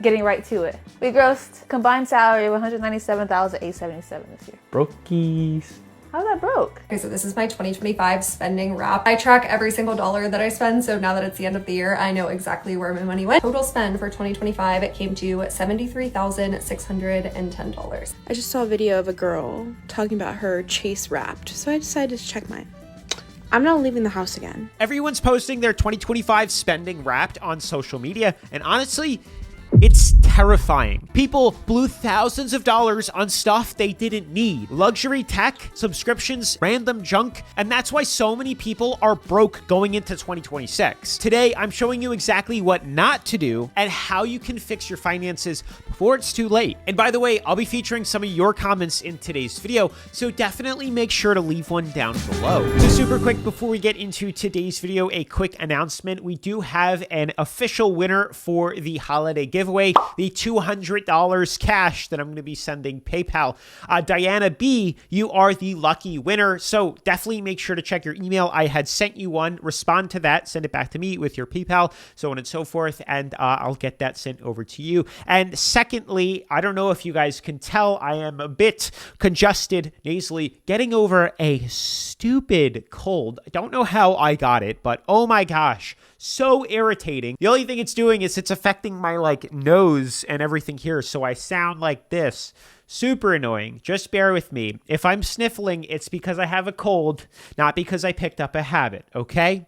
getting right to it. We grossed combined salary of $197,877 this year. Brokies. How's that broke? Okay, so this is my 2025 spending wrap. I track every single dollar that I spend, so now that it's the end of the year, I know exactly where my money went. Total spend for 2025, it came to $73,610. I just saw a video of a girl talking about her Chase Wrapped, so I decided to check mine. I'm not leaving the house again. Everyone's posting their 2025 spending Wrapped on social media, and honestly, it's terrifying. People blew thousands of dollars on stuff they didn't need. Luxury tech, subscriptions, random junk, and that's why so many people are broke going into 2026. Today, I'm showing you exactly what not to do and how you can fix your finances before it's too late. And by the way, I'll be featuring some of your comments in today's video, so definitely make sure to leave one down below. So super quick, before we get into today's video, a quick announcement. We do have an official winner for the holiday giveaway, the $200 cash that I'm going to be sending PayPal. Diana B, you are the lucky winner, so definitely make sure to check your email. I had sent you one. Respond to that, send it back to me with your PayPal, so on and so forth, and I'll get that sent over to you. And secondly, I don't know if you guys can tell, I am a bit congested, nasally, getting over a stupid cold. I don't know how I got it, but oh my gosh, so irritating. The only thing it's doing is it's affecting my nose and everything here, so I sound like this. Super annoying. Just bear with me. If I'm sniffling, it's because I have a cold, not because I picked up a habit, okay?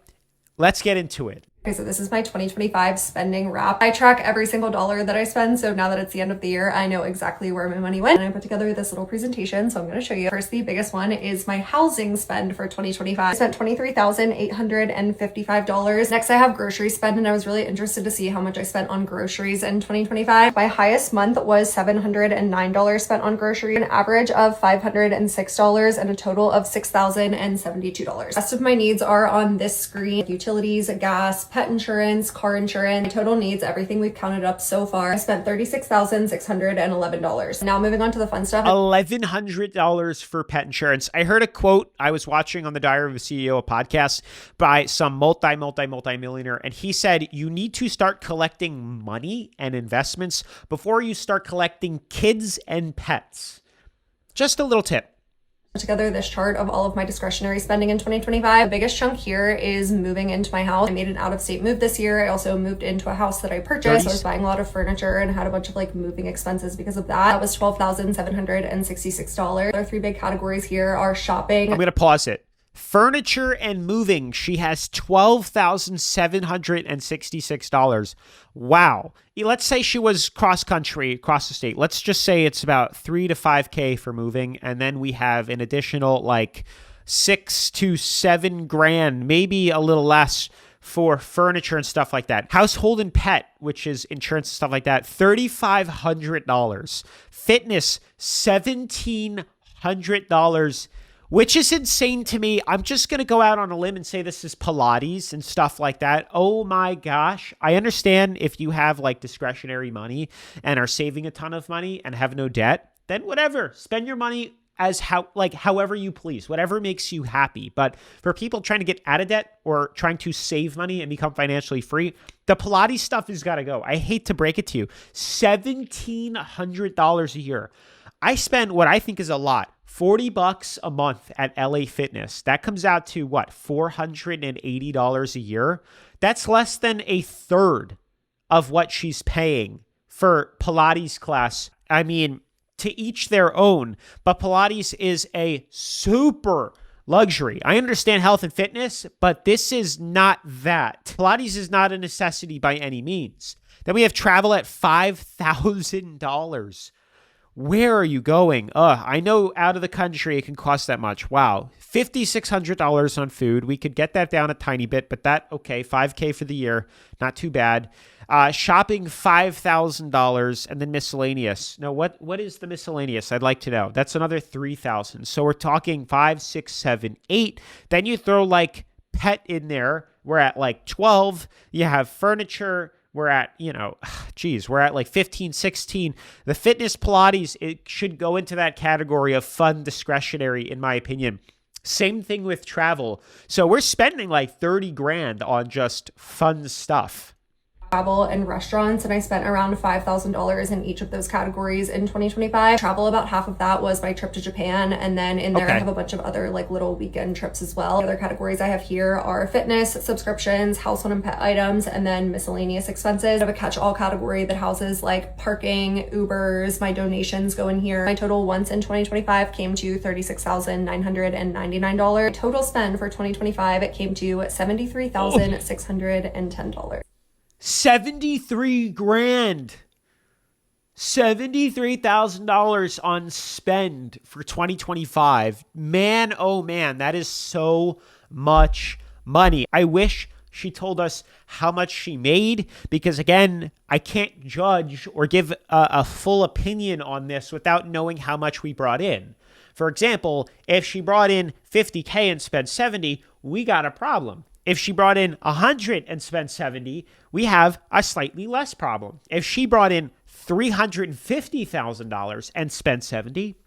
Let's get into it. Okay, so this is my 2025 spending wrap. I track every single dollar that I spend, so now that it's the end of the year, I know exactly where my money went. And I put together this little presentation, so I'm going to show you. First, the biggest one is my housing spend for 2025. I spent $23,855. Next, I have grocery spend, and I was really interested to see how much I spent on groceries in 2025. My highest month was $709 spent on groceries, an average of $506, and a total of $6,072. Rest of my needs are on this screen: utilities, gas, pet insurance, car insurance. My total needs, everything we've counted up so far, I spent $36,611. Now moving on to the fun stuff. $1,100 for pet insurance. I heard a quote I was watching on the Diary of a CEO, a podcast by some multi-millionaire, and he said, you need to start collecting money and investments before you start collecting kids and pets. Just a little tip. Together this chart of all of my discretionary spending in 2025. The biggest chunk here is moving into my house. I made an out-of-state move this year. I also moved into a house that I purchased. So I was buying a lot of furniture and had a bunch of moving expenses because of that. That was $12,766. Our three big categories here are shopping. I'm going to pause it. Furniture and moving, she has $12,766. Wow. Let's say she was cross-country, across the state. Let's just say it's about $3,000 to $5,000 for moving, and then we have an additional $6,000 to $7,000, maybe a little less, for furniture and stuff like that. Household and pet, which is insurance and stuff like that, $3,500. Fitness, $1,700. Which is insane to me. I'm just going to go out on a limb and say this is Pilates and stuff like that. Oh my gosh. I understand if you have discretionary money and are saving a ton of money and have no debt, then whatever. Spend your money as however you please, whatever makes you happy. But for people trying to get out of debt or trying to save money and become financially free, the Pilates stuff has got to go. I hate to break it to you. $1,700 a year. I spend what I think is a lot. $40 a month at LA Fitness. That comes out to what? $480 a year. That's less than a third of what she's paying for Pilates class. I mean, to each their own, but Pilates is a super luxury. I understand health and fitness, but this is not that. Pilates is not a necessity by any means. Then we have travel at $5,000. Where are you going? I know out of the country it can cost that much. Wow. $5,600 on food. We could get that down a tiny bit, but okay, $5,000 for the year. Not too bad. Shopping, $5,000, and then miscellaneous. Now, what is the miscellaneous? I'd like to know. That's another $3,000. So we're talking 5, 6, 7, 8. Then you throw pet in there. We're at 12. You have furniture. We're at, we're at 15, 16. The fitness Pilates, it should go into that category of fun discretionary, in my opinion. Same thing with travel. So we're spending $30,000 on just fun stuff. travel and restaurants, and I spent around $5,000 in each of those categories in 2025. Travel, about half of that was my trip to Japan, and then in there I have a bunch of other like little weekend trips as well. The other categories I have here are fitness, subscriptions, household and pet items, and then miscellaneous expenses. I have a catch-all category that houses like parking, Ubers, my donations go in here. My total once in 2025 came to $36,999. Total spend for 2025, it came to $73,610. 73 grand. $73,000 on spend for 2025. Man, oh man, that is so much money. I wish she told us how much she made, because again, I can't judge or give a full opinion on this without knowing how much we brought in. For example, if she brought in 50K and spent 70, we got a problem. If she brought in 100 and spent 70, we have a slightly less problem. If she brought in $350,000 and spent 70,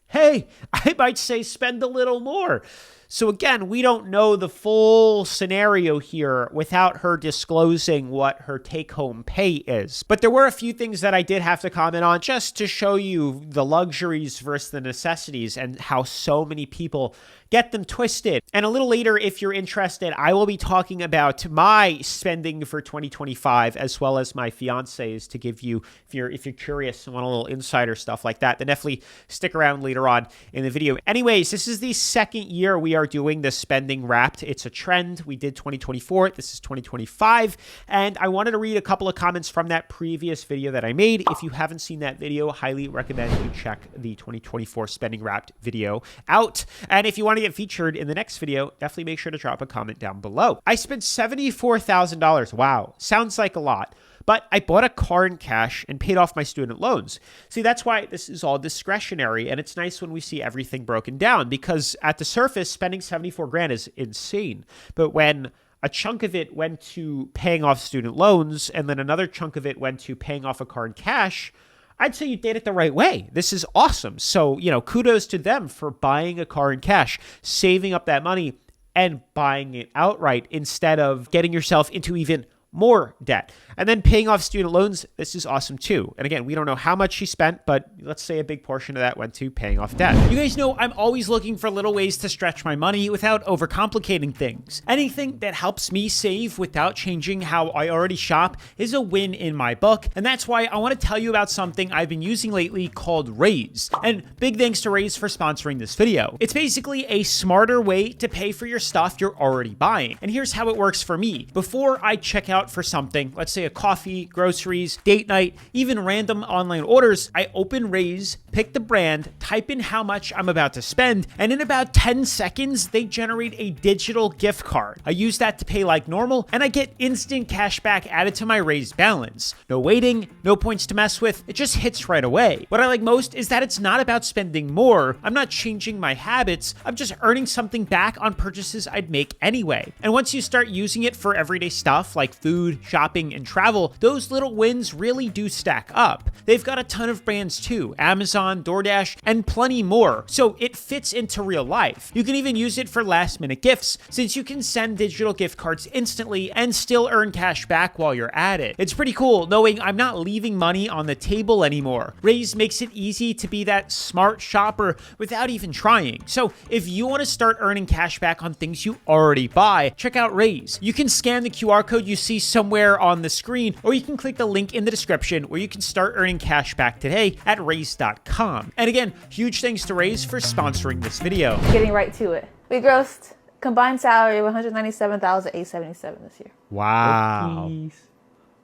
hey, I might say spend a little more. So again, we don't know the full scenario here without her disclosing what her take-home pay is. But there were a few things that I did have to comment on just to show you the luxuries versus the necessities and how so many people get them twisted. And a little later, if you're interested, I will be talking about my spending for 2025 as well as my fiance's to give you, if you're curious and want a little insider stuff like that, then definitely stick around later on in the video. Anyways, this is the second year we are doing the spending wrapped. It's a trend. We did 2024. This is 2025. And I wanted to read a couple of comments from that previous video that I made. If you haven't seen that video, highly recommend you check the 2024 spending wrapped video out. And if you want to get featured in the next video, definitely make sure to drop a comment down below. I spent $74,000. Wow. Sounds like a lot. But I bought a car in cash and paid off my student loans. See, that's why this is all discretionary. And it's nice when we see everything broken down, because at the surface, spending 74 grand is insane. But when a chunk of it went to paying off student loans and then another chunk of it went to paying off a car in cash, I'd say you did it the right way. This is awesome. So, kudos to them for buying a car in cash, saving up that money and buying it outright instead of getting yourself into even more debt. And then paying off student loans, this is awesome too. And again, we don't know how much she spent, but let's say a big portion of that went to paying off debt. You guys know I'm always looking for little ways to stretch my money without overcomplicating things. Anything that helps me save without changing how I already shop is a win in my book. And that's why I want to tell you about something I've been using lately called Raise. And big thanks to Raise for sponsoring this video. It's basically a smarter way to pay for your stuff you're already buying. And here's how it works for me. Before I check out for something, let's say a coffee, groceries, date night, even random online orders, I open Raise, pick the brand, type in how much I'm about to spend, and in about 10 seconds, they generate a digital gift card. I use that to pay like normal, and I get instant cash back added to my Raise balance. No waiting, no points to mess with, it just hits right away. What I like most is that it's not about spending more. I'm not changing my habits. I'm just earning something back on purchases I'd make anyway. And once you start using it for everyday stuff like food, shopping, and travel, those little wins really do stack up. They've got a ton of brands too, Amazon, DoorDash, and plenty more, so it fits into real life. You can even use it for last-minute gifts, since you can send digital gift cards instantly and still earn cash back while you're at it. It's pretty cool knowing I'm not leaving money on the table anymore. Raise makes it easy to be that smart shopper without even trying. So if you want to start earning cash back on things you already buy, check out Raise. You can scan the QR code you see somewhere on the screen, or you can click the link in the description where you can start earning cash back today at raise.com. And again, huge thanks to Raise for sponsoring this video. Getting right to it. We grossed combined salary of $197,877 this year. Wow. Please.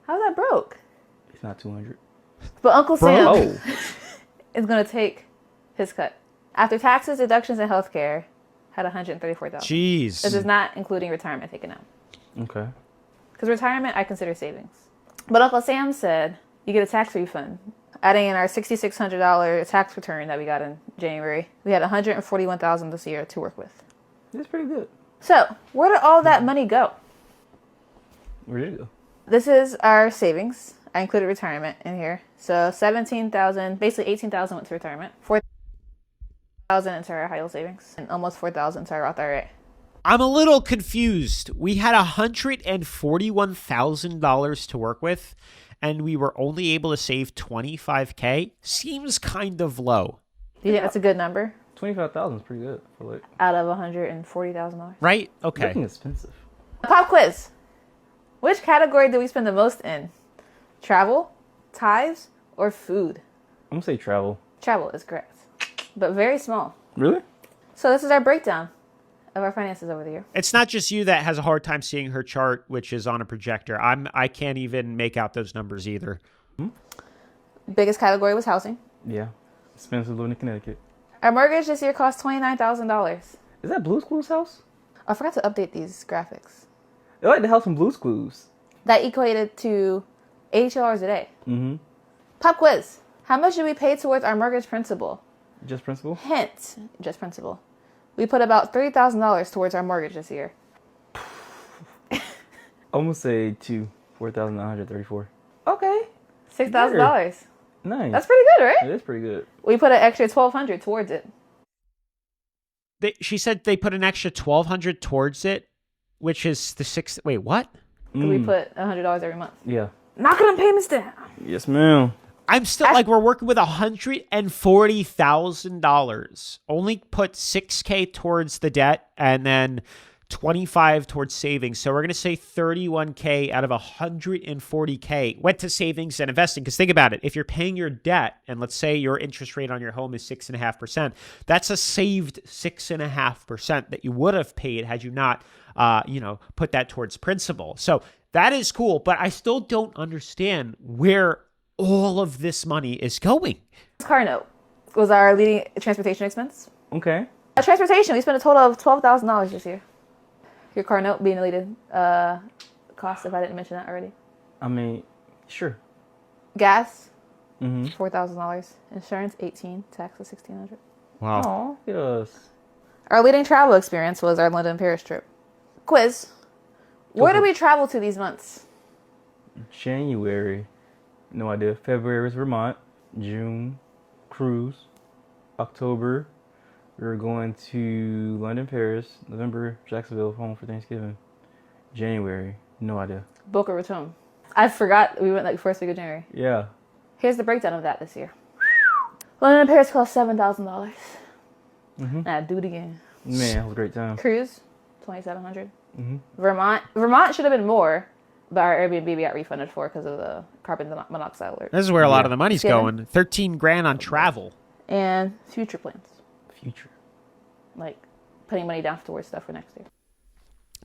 How's that broke? It's not 200. But Uncle Sam Oh, is going to take his cut. After taxes, deductions, and healthcare, had $134,000. Jeez. This is not including retirement taken out. okay. Because retirement, I consider savings. But Uncle Sam said you get a tax refund. Adding in our $6,600 tax return that we got in January, we had $141,000 this year to work with. That's pretty good. So, where did all that money go? Where did it go? This is our savings. I included retirement in here. So $17,000, basically $18,000 went to retirement. $4,000 into our high yield savings, and almost $4,000 into our Roth IRA. I'm a little confused. We had $141,000 to work with, and we were only able to save $25K. Seems kind of low. Do you think that's a good number 25,000 is pretty good. I feel like. out of $140,000? Right? Okay. Looking expensive. Pop quiz. Which category do we spend the most in? Travel, tithes, or food? I'm gonna say travel. Travel is correct, but very small. Really? So this is our breakdown of our finances over the year. It's not just you that has a hard time seeing her chart, which is on a projector. I can't even make out those numbers either. Biggest category was housing. Yeah. Expensive living in Connecticut. Our mortgage this year cost $29,000. Is that Blue's Clues house? I forgot to update these graphics. They're like the house from Blue's Clues. That equated to $82 a day. Mm-hmm. Pop quiz. How much did we pay towards our mortgage principal? Just principal? Hint, just principal. We put about $30,000 towards our mortgage this year. I'm gonna say 4,934. Okay. $6,000. Nice. That's pretty good, right? It is pretty good. We put an extra $1,200 towards it. She said they put an extra $1,200 towards it, which is the six. Wait, what? We put $100 every month. Yeah. Knocking them payments down. Yes, ma'am. I'm still like, we're working with $140,000. Only put $6K towards the debt and then 25 towards savings. So we're going to say 31K out of 140K went to savings and investing. Because think about it. If you're paying your debt and let's say your interest rate on your home is 6.5%, that's a saved 6.5% that you would have paid had you not, put that towards principal. So that is cool. But I still don't understand where all of this money is going. Car note was our leading transportation expense. Okay. Transportation, we spent a total of $12,000 this year. Your car note being a leading cost, if I didn't mention that already. I mean, sure. Gas, Mm-hmm. $4,000. Insurance, $18,000. Tax was $1,600. Wow. Oh, yes. Our leading travel experience was our London Paris trip. Quiz. Where did we travel to these months? January. No idea. February was Vermont. June, cruise. October, we were going to London, Paris. November, Jacksonville, home for Thanksgiving. January, no idea. Boca Raton. I forgot we went like first week of January. Yeah. Here's the breakdown of that this year. London and Paris cost $7,000. Nah, do it again. Man, it was a great time. Cruise, $2,700. Vermont should have been more, but our Airbnb we got refunded for because of the carbon monoxide alert. This is where a lot of the money's Thanksgiving. going. 13 grand on travel. And future plans, Future. like putting money down towards stuff for next year.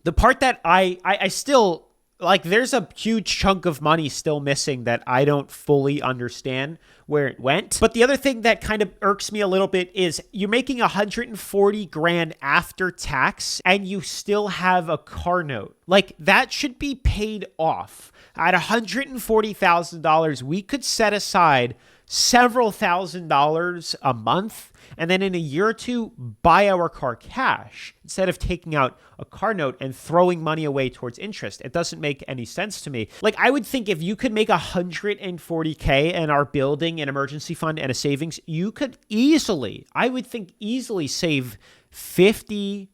The part that I still like, there's a huge chunk of money still missing that I don't fully understand where it went. But the other thing that kind of irks me a little bit is you're making 140 grand after tax and you still have a car note. Like, that should be paid off. At $140,000, we could set aside several $1,000s a month and then in a year or two buy our car cash instead of taking out a car note and throwing money away towards interest. It doesn't make any sense to me. Like, I would think if you could make 140K and are building an emergency fund and a savings, you could easily, I would think easily save 50,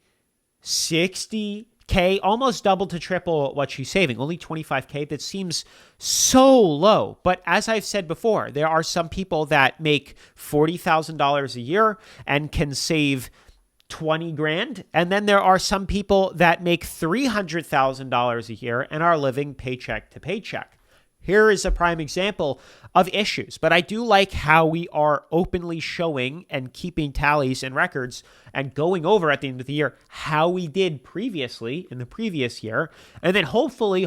60K, almost double to triple what she's saving. Only 25K. That seems so low. But as I've said before, there are some people that make $40,000 a year and can save 20 grand. And then there are some people that make $300,000 a year and are living paycheck to paycheck. Here is a prime example of issues, but I do like how we are openly showing and keeping tallies and records and going over at the end of the year how we did previously in the previous year, and then hopefully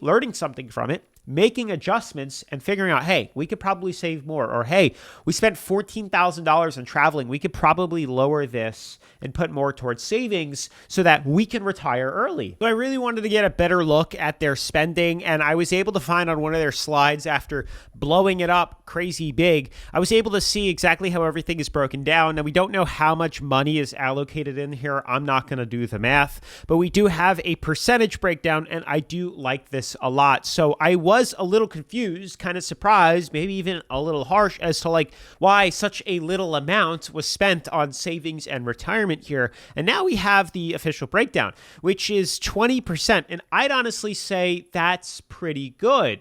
learning something from it, making adjustments and figuring out, hey, we could probably save more, or hey, we spent $14,000 on traveling. We could probably lower this and put more towards savings so that we can retire early. So I really wanted to get a better look at their spending, and I was able to find on one of their slides after blowing it up crazy big, I was able to see exactly how everything is broken down. Now, we don't know how much money is allocated in here. I'm not going to do the math, but we do have a percentage breakdown, and I do like this a lot. So I was was a little confused, kind of surprised, maybe even a little harsh as to like why such a little amount was spent on savings and retirement here. And now we have the official breakdown, which is 20%. And I'd honestly say that's pretty good,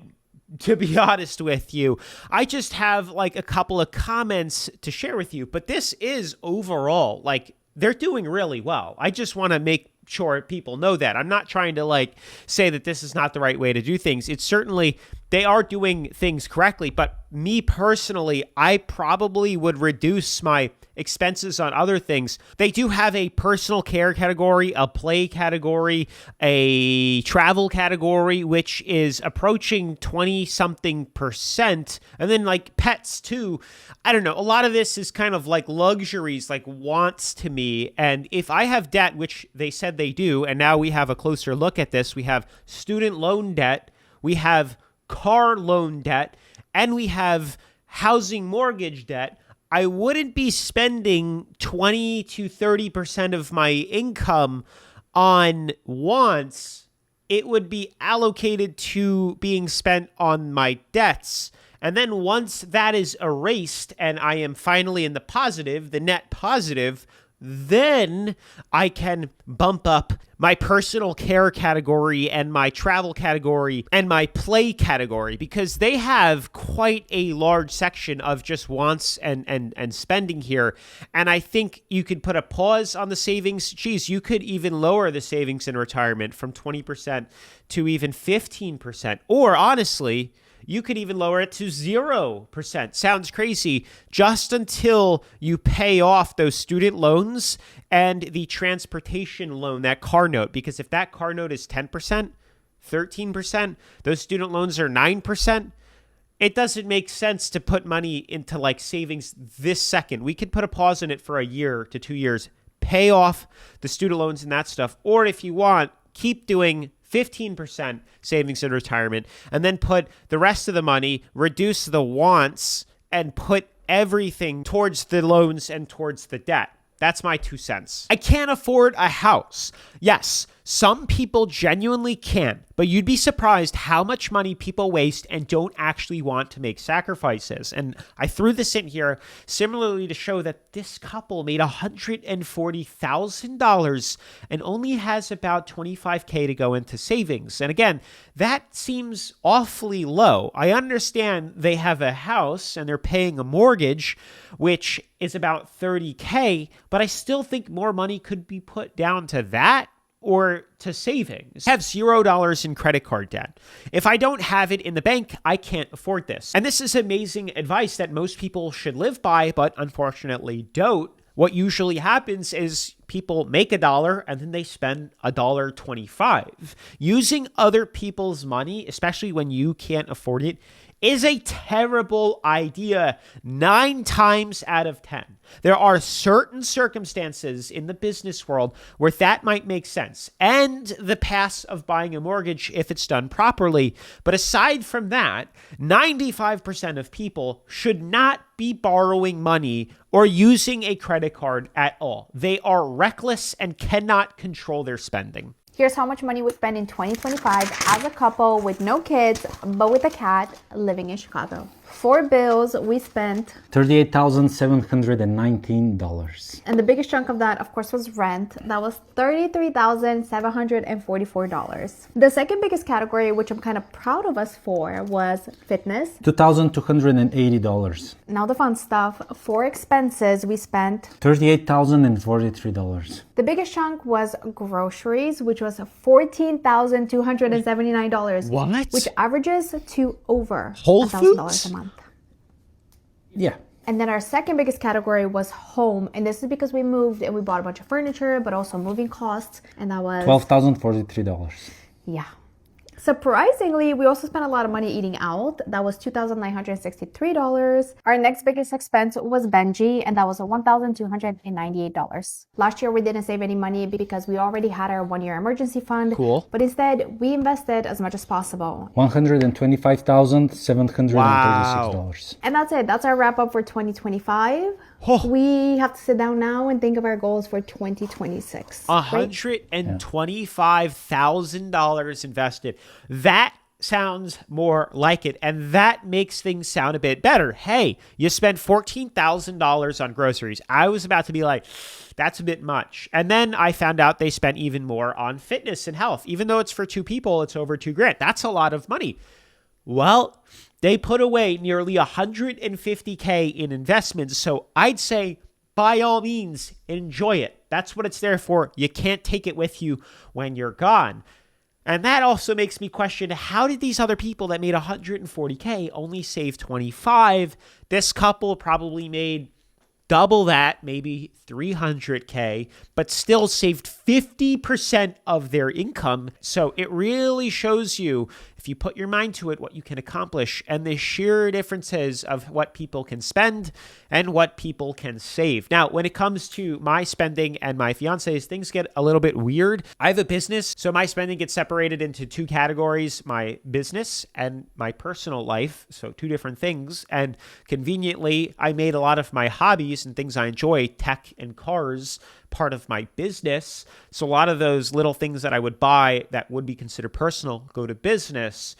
to be honest with you. I just have like a couple of comments to share with you, but this is overall like they're doing really well. I just want to make sure people know that. I'm not trying to like say that this is not the right way to do things. It's certainly, they are doing things correctly, but me personally, I probably would reduce my expenses on other things. They do have a personal care category, a play category, a travel category, which is approaching 20 something percent. And then like pets too. I don't know. A lot of this is kind of like luxuries, like wants to me. And if I have debt, which they said they do, and now we have a closer look at this, we have student loan debt, we have car loan debt, and we have housing mortgage debt. I wouldn't be spending 20 to 30% of my income on wants. It would be allocated to being spent on my debts. And then once that is erased and I am finally in the positive, the net positive, then I can bump up my personal care category and my travel category and my play category, because they have quite a large section of just wants and spending here. And I think you could put a pause on the savings. Geez, you could even lower the savings in retirement from 20% to even 15%. Or honestly, you could even lower it to 0%. Sounds crazy. Just until you pay off those student loans and the transportation loan, that car note. Because if that car note is 10%, 13%, those student loans are 9%, it doesn't make sense to put money into like savings this second. We could put a pause in it for a year to 2 years, pay off the student loans and that stuff. Or if you want, keep doing 15% savings in retirement, and then put the rest of the money, reduce the wants, and put everything towards the loans and towards the debt. That's my 2 cents. I can't afford a house. Yes, some people genuinely can, but you'd be surprised how much money people waste and don't actually want to make sacrifices. And I threw this in here similarly to show that this couple made $140,000 and only has about $25K to go into savings. And again, that seems awfully low. I understand they have a house and they're paying a mortgage, which is about $30K, but I still think more money could be put down to that or to savings. I have $0 in credit card debt. If I don't have it in the bank, I can't afford this. And this is amazing advice that most people should live by, but unfortunately don't. What usually happens is people make $1 and then they spend $1.25. Using other people's money, especially when you can't afford it, is a terrible idea 9 times out of 10. There are certain circumstances in the business world where that might make sense, and the path of buying a mortgage if it's done properly. But aside from that, 95% of people should not be borrowing money or using a credit card at all. They are reckless and cannot control their spending. Here's how much money we spent in 2025 as a couple with no kids, but with a cat living in Chicago. For bills, we spent $38,719. and the biggest chunk of that, of course, was rent. That was $33,744. The second biggest category, which I'm kind of proud of us for, was fitness. $2,280. Now the fun stuff. For expenses, we spent $38,043. the biggest chunk was groceries, which was $14,279. What? Which averages to over Whole $1,000 Foods? a month. Yeah. And then our second biggest category was home. And this is because we moved and we bought a bunch of furniture, but also moving costs. And that was $12,043. yeah. Surprisingly, we also spent a lot of money eating out. That was $2,963. Our next biggest expense was Benji, and that was $1,298. Last year, we didn't save any money because we already had our 1-year emergency fund. Cool. But instead, we invested as much as possible. $125,736. And that's it. That's our wrap up for 2025. Oh. We have to sit down now and think of our goals for 2026. $125,000 invested. That sounds more like it. And that makes things sound a bit better. Hey, you spent $14,000 on groceries. I was about to be like, that's a bit much. And then I found out they spent even more on fitness and health. Even though it's for two people, it's over $2,000. That's a lot of money. Well, they put away nearly $150K in investments. So I'd say, by all means, enjoy it. That's what it's there for. You can't take it with you when you're gone. And that also makes me question, how did these other people that made $140K only save 25? This couple probably made double that, maybe $300K, but still saved 50% of their income. So it really shows you, if you put your mind to it, what you can accomplish and the sheer differences of what people can spend and what people can save. Now, when it comes to my spending and my fiance's, things get a little bit weird. I have a business, so my spending gets separated into two categories, my business and my personal life. So two different things. And conveniently, I made a lot of my hobbies and things I enjoy, tech and cars, part of my business. So a lot of those little things that I would buy that would be considered personal go to business.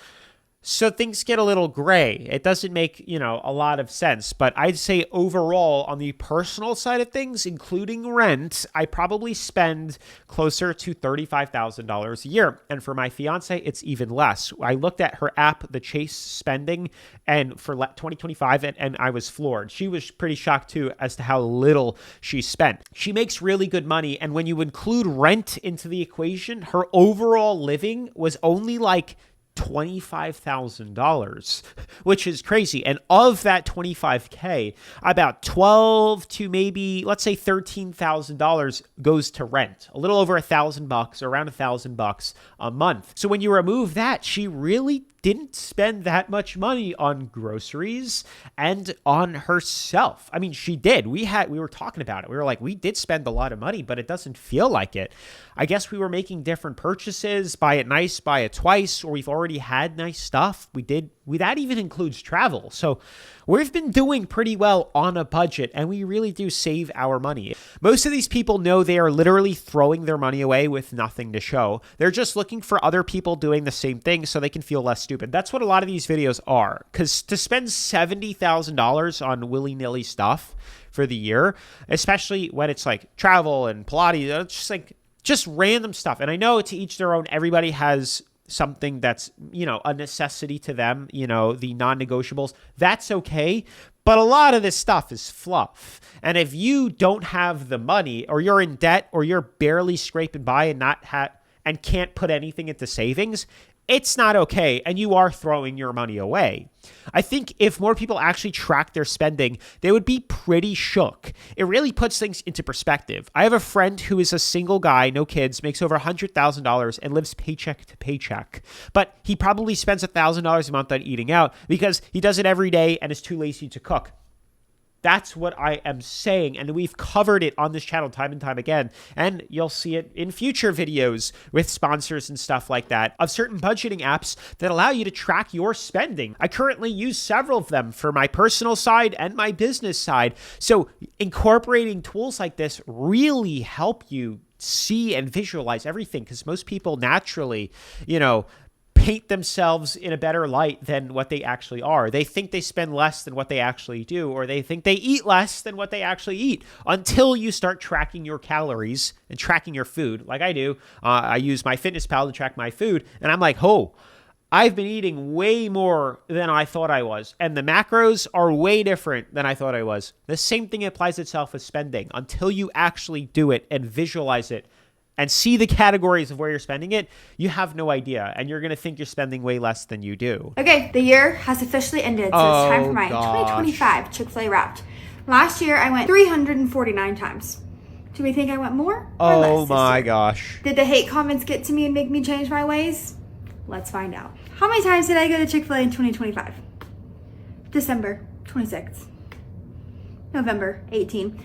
So things get a little gray. It doesn't make, a lot of sense. But I'd say overall, on the personal side of things, including rent, I probably spend closer to $35,000 a year. And for my fiance, it's even less. I looked at her app, the Chase spending, and for 2025, and I was floored. She was pretty shocked too as to how little she spent. She makes really good money. And when you include rent into the equation, her overall living was only like $25,000, which is crazy. And of that $25K, about $12 to maybe, let's say $13,000 goes to rent, a little over $1,000, around $1,000 a month. So when you remove that, she really didn't spend that much money on groceries and on herself. I mean, she did. We were talking about it. We were like, we did spend a lot of money, but it doesn't feel like it. I guess we were making different purchases, buy it nice, buy it twice, or we've already had nice stuff. That even includes travel. So we've been doing pretty well on a budget, and we really do save our money. Most of these people know they are literally throwing their money away with nothing to show. They're just looking for other people doing the same thing so they can feel less stupid. That's what a lot of these videos are. Because to spend $70,000 on willy-nilly stuff for the year, especially when it's like travel and Pilates, it's just random stuff. And I know to each their own, everybody has something that's, a necessity to them, the non-negotiables. That's okay. But a lot of this stuff is fluff. And if you don't have the money, or you're in debt, or you're barely scraping by and can't put anything into savings, it's not okay, and you are throwing your money away. I think if more people actually track their spending, they would be pretty shook. It really puts things into perspective. I have a friend who is a single guy, no kids, makes over $100,000 and lives paycheck to paycheck. But he probably spends $1,000 a month on eating out because he does it every day and is too lazy to cook. That's what I am saying, and we've covered it on this channel time and time again, and you'll see it in future videos with sponsors and stuff like that of certain budgeting apps that allow you to track your spending. I currently use several of them for my personal side and my business side, so incorporating tools like this really help you see and visualize everything, because most people naturally, paint themselves in a better light than what they actually are. They think they spend less than what they actually do, or they think they eat less than what they actually eat, until you start tracking your calories and tracking your food like I do. I use my FitnessPal to track my food, and I'm like, I've been eating way more than I thought I was, and the macros are way different than I thought I was. The same thing applies itself with spending. Until you actually do it and visualize it and see the categories of where you're spending it, you have no idea. And you're going to think you're spending way less than you do. Okay, the year has officially ended, so it's time for my 2025 Chick-fil-A Wrapped. Last year, I went 349 times. Do we think I went more or less Oh this my year? gosh. Did the hate comments get to me and make me change my ways? Let's find out. How many times did I go to Chick-fil-A in 2025? December 26th. November 18.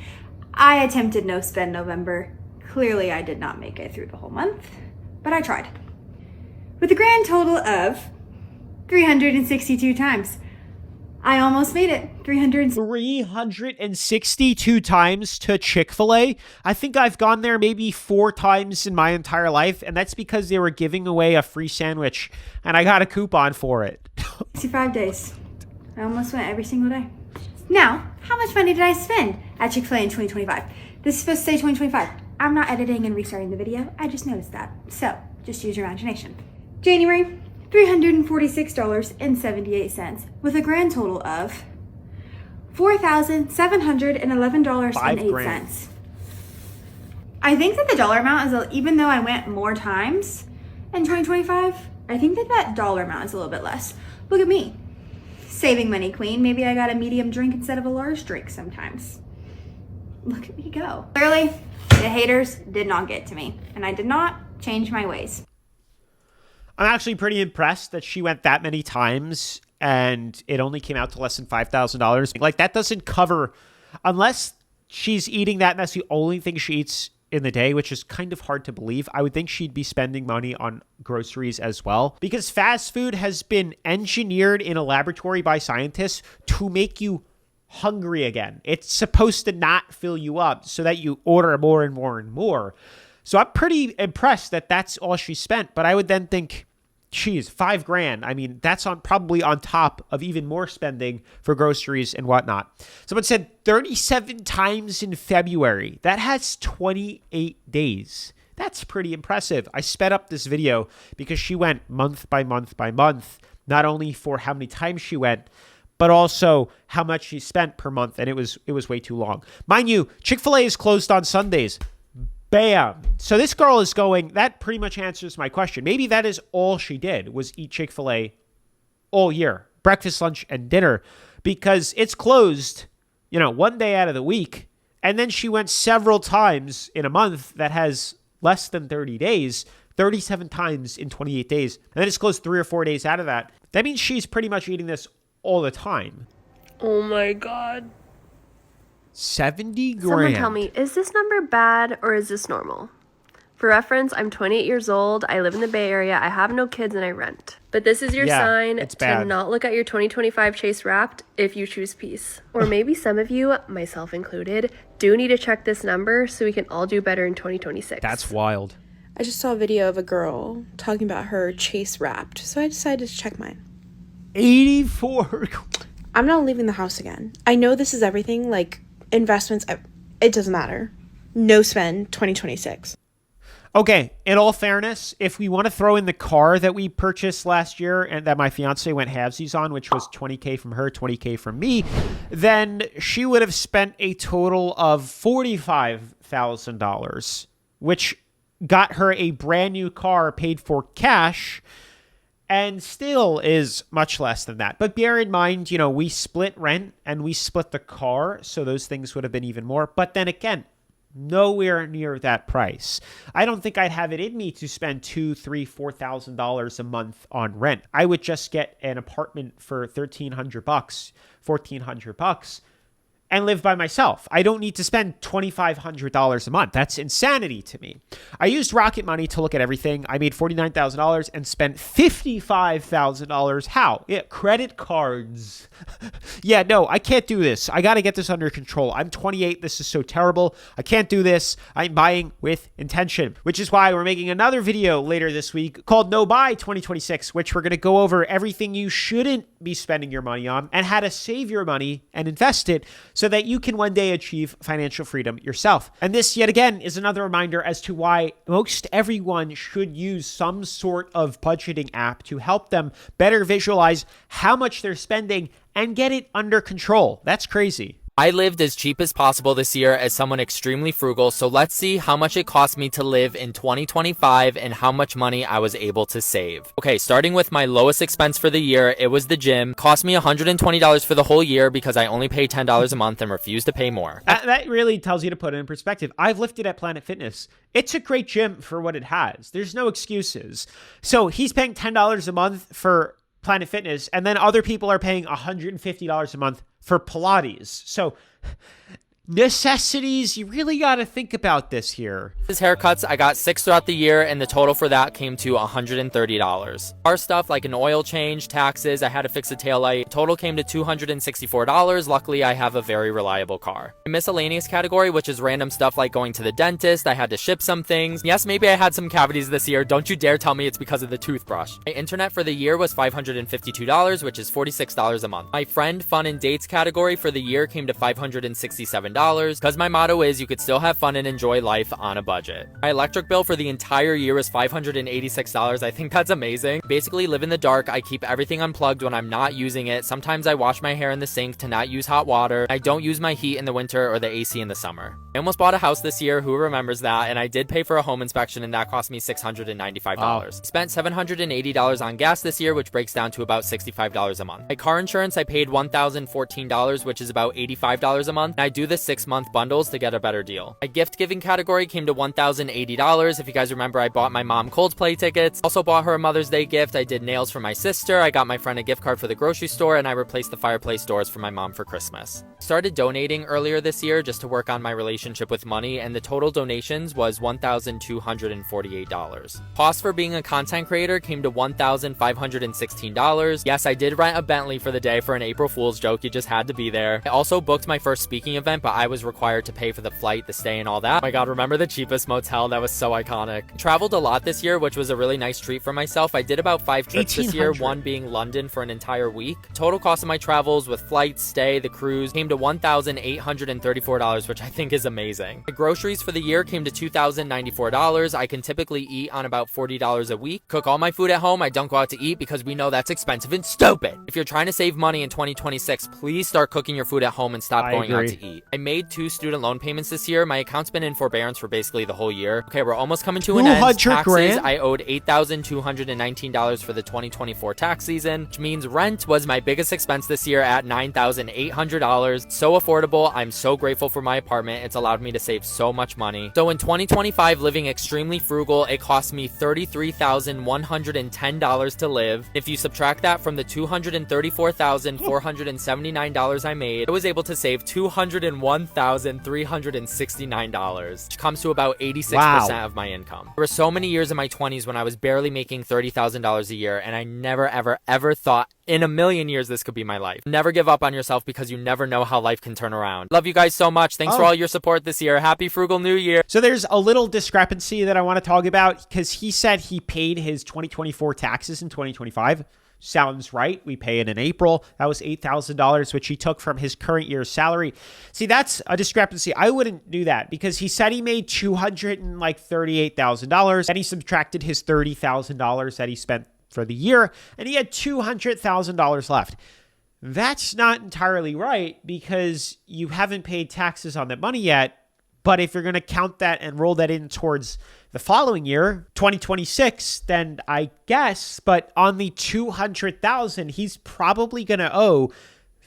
I attempted no spend November. Clearly, I did not make it through the whole month, but I tried. With a grand total of 362 times. I almost made it. 362 times to Chick-fil-A. I think I've gone there maybe 4 times in my entire life, and that's because they were giving away a free sandwich, and I got a coupon for it. 65 days. I almost went every single day. Now, how much money did I spend at Chick-fil-A in 2025? This is supposed to say 2025. I'm not editing and restarting the video. I just noticed that. So, just use your imagination. January, $346.78 with a grand total of $4,711.08. I think that the dollar amount is, even though I went more times in 2025, I think that that dollar amount is a little bit less. Look at me. Saving money, queen. Maybe I got a medium drink instead of a large drink sometimes. Look at me go. Clearly, the haters did not get to me, and I did not change my ways. I'm actually pretty impressed that she went that many times and it only came out to less than $5,000. Like, that doesn't cover, unless she's eating that and that's the only thing she eats in the day, which is kind of hard to believe. I would think she'd be spending money on groceries as well, because fast food has been engineered in a laboratory by scientists to make you hungry again. It's supposed to not fill you up so that you order more and more and more. So I'm pretty impressed that that's all she spent. But I would then think, geez, $5,000. I mean, that's probably on top of even more spending for groceries and whatnot. Someone said 37 times in February. That has 28 days. That's pretty impressive. I sped up this video because she went month by month by month, not only for how many times she went, but also how much she spent per month. And it was way too long. Mind you, Chick-fil-A is closed on Sundays. Bam. So this girl is going, that pretty much answers my question. Maybe that is all she did, was eat Chick-fil-A all year. Breakfast, lunch, and dinner. Because it's closed, one day out of the week. And then she went several times in a month that has less than 30 days. 37 times in 28 days. And then it's closed 3 or 4 days out of that. That means she's pretty much eating this all the time. Oh my God. 70 grand. Someone tell me, is this number bad or is this normal? For reference, I'm 28 years old. I live in the Bay Area. I have no kids and I rent. But this is your sign to not look at your 2025 Chase Wrapped if you choose peace. Or maybe some of you, myself included, do need to check this number so we can all do better in 2026. That's wild. I just saw a video of a girl talking about her Chase Wrapped, so I decided to check mine. 84. I'm not leaving the house again. I know this is everything, like investments, it doesn't matter. No spend 2026. Okay, in all fairness, if we want to throw in the car that we purchased last year and that my fiance went halvesies on, which was $20K from her, $20K from me, then she would have spent a total of $45,000, which got her a brand new car paid for cash, and still is much less than that. But bear in mind, we split rent and we split the car, so those things would have been even more. But then again, nowhere near that price. I don't think I'd have it in me to spend $2,000, $3,000, $4,000 a month on rent. I would just get an apartment for $1,300, $1,400, and live by myself. I don't need to spend $2,500 a month. That's insanity to me. I used Rocket Money to look at everything. I made $49,000 and spent $55,000. How? Yeah, credit cards. Yeah, no, I can't do this. I got to get this under control. I'm 28. This is so terrible. I can't do this. I'm buying with intention, which is why we're making another video later this week called No Buy 2026, which we're going to go over everything you shouldn't be spending your money on and how to save your money and invest it so that you can one day achieve financial freedom yourself. And this, yet again, is another reminder as to why most everyone should use some sort of budgeting app to help them better visualize how much they're spending and get it under control. That's crazy. I lived as cheap as possible this year as someone extremely frugal, so let's see how much it cost me to live in 2025 and how much money I was able to save. Okay, starting with my lowest expense for the year, it was the gym. Cost me $120 for the whole year because I only pay $10 a month and refuse to pay more. That really tells you to put it in perspective. I've lifted at Planet Fitness. It's a great gym for what it has. There's no excuses. So he's paying $10 a month for Planet Fitness, and then other people are paying $150 a month for Pilates. So necessities, you really got to think about this here. His haircuts, I got 6 throughout the year, and the total for that came to $130. Car stuff like an oil change, taxes, I had to fix a taillight. Total came to $264. Luckily, I have a very reliable car. The miscellaneous category, which is random stuff like going to the dentist, I had to ship some things. Yes, maybe I had some cavities this year. Don't you dare tell me it's because of the toothbrush. My internet for the year was $552, which is $46 a month. My friend, fun, and dates category for the year came to $567. Because my motto is you could still have fun and enjoy life on a budget. My electric bill for the entire year was $586. I think that's amazing. Basically live in the dark. I keep everything unplugged when I'm not using it. Sometimes I wash my hair in the sink to not use hot water. I don't use my heat in the winter or the AC in the summer. I almost bought a house this year. Who remembers that? And I did pay for a home inspection, and that cost me $695. Wow. Spent $780 on gas this year, which breaks down to about $65 a month. My car insurance, I paid $1,014, which is about $85 a month. And I do the 6-month bundles to get a better deal. My gift giving category came to $1,080. If you guys remember, I bought my mom Coldplay tickets. Also bought her a Mother's Day gift. I did nails for my sister. I got my friend a gift card for the grocery store, and I replaced the fireplace doors for my mom for Christmas. Started donating earlier this year just to work on my relationship with money, and the total donations was $1,248. Cost for being a content creator came to $1,516. Yes, I did rent a Bentley for the day for an April Fool's joke. You just had to be there. I also booked my first speaking event, but I was required to pay for the flight, the stay, and all that. Oh my god, remember the cheapest motel? That was so iconic. Traveled a lot this year, which was a really nice treat for myself. I did about 5 trips this year, one being London for an entire week. Total cost of my travels with flights, stay, the cruise came to $1,834, which I think is amazing. The groceries for the year came to $2,094. I can typically eat on about $40 a week. Cook all my food at home. I don't go out to eat because we know that's expensive and stupid. If you're trying to save money in 2026, please start cooking your food at home and stop going out to eat. I made 2 student loan payments this year. My account's been in forbearance for basically the whole year. Okay, we're almost coming to an end. Taxes, I owed $8,219 for the 2024 tax season, which means rent was my biggest expense this year at $9,800. So affordable. I'm so grateful for my apartment. It's allowed me to save so much money. So in 2025, living extremely frugal, it cost me $33,110 to live. If you subtract that from the $234,479 I made, I was able to save $201,369, which comes to about 86% of my income. There were so many years in my 20s when I was barely making $30,000 a year, and I never, ever thought in a million years this could be my life. Never give up on yourself because you never know how life can turn around. Love you guys so much. Thanks for all your support this year. Happy Frugal New Year. So there's a little discrepancy that I want to talk about because he said he paid his 2024 taxes in 2025. Sounds right. We pay it in April. That was $8,000, which he took from his current year's salary. See, that's a discrepancy. I wouldn't do that because he said he made $238,000 and he subtracted his $30,000 that he spent for the year, and he had $200,000 left. That's not entirely right because you haven't paid taxes on that money yet. But if you're going to count that and roll that in towards the following year, 2026, then I guess, but on the $200,000, he's probably going to owe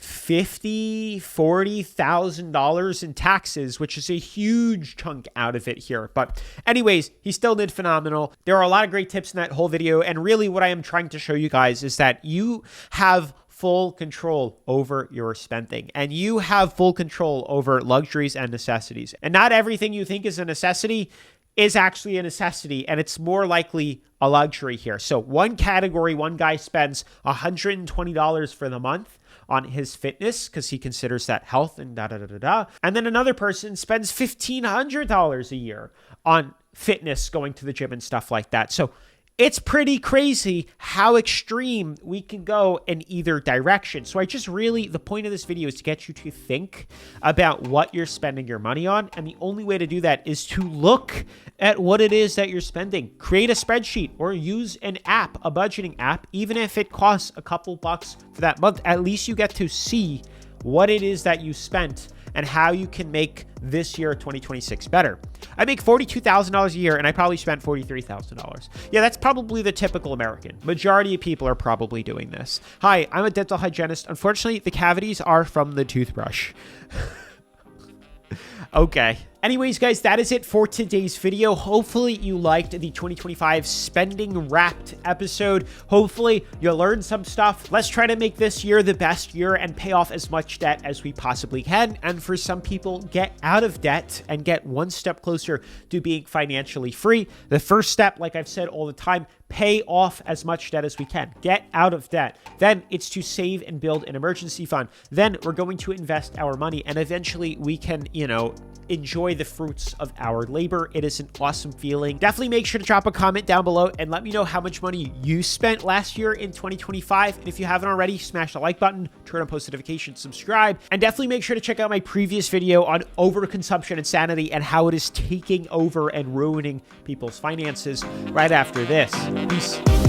$40,000 in taxes, which is a huge chunk out of it here. But anyways, he still did phenomenal. There are a lot of great tips in that whole video. And really what I am trying to show you guys is that you have full control over your spending and you have full control over luxuries and necessities. And not everything you think is a necessity is actually a necessity, and it's more likely a luxury here. So one category, one guy spends $120 for the month on his fitness because he considers that health and da-da-da-da-da. And then another person spends $1,500 a year on fitness, going to the gym and stuff like that. So it's pretty crazy how extreme we can go in either direction. So the point of this video is to get you to think about what you're spending your money on. And the only way to do that is to look at what it is that you're spending. Create a spreadsheet or use an app, a budgeting app, even if it costs a couple bucks for that month. At least you get to see what it is that you spent and how you can make this year 2026 better. I make $42,000 a year and I probably spent $43,000. Yeah, that's probably the typical American. Majority of people are probably doing this. Hi, I'm a dental hygienist. Unfortunately, the cavities are from the toothbrush. Okay. Anyways, guys, that is it for today's video. Hopefully you liked the 2025 spending wrapped episode. Hopefully you learned some stuff. Let's try to make this year the best year and pay off as much debt as we possibly can. And for some people, get out of debt and get one step closer to being financially free. The first step, like I've said all the time, pay off as much debt as we can. Get out of debt. Then it's to save and build an emergency fund. Then we're going to invest our money, and eventually we can, enjoy the fruits of our labor. It is an awesome feeling. Definitely make sure to drop a comment down below and let me know how much money you spent last year in 2025. And if you haven't already, smash the like button, turn on post notifications, subscribe, and definitely make sure to check out my previous video on overconsumption insanity and how it is taking over and ruining people's finances right after this. Peace.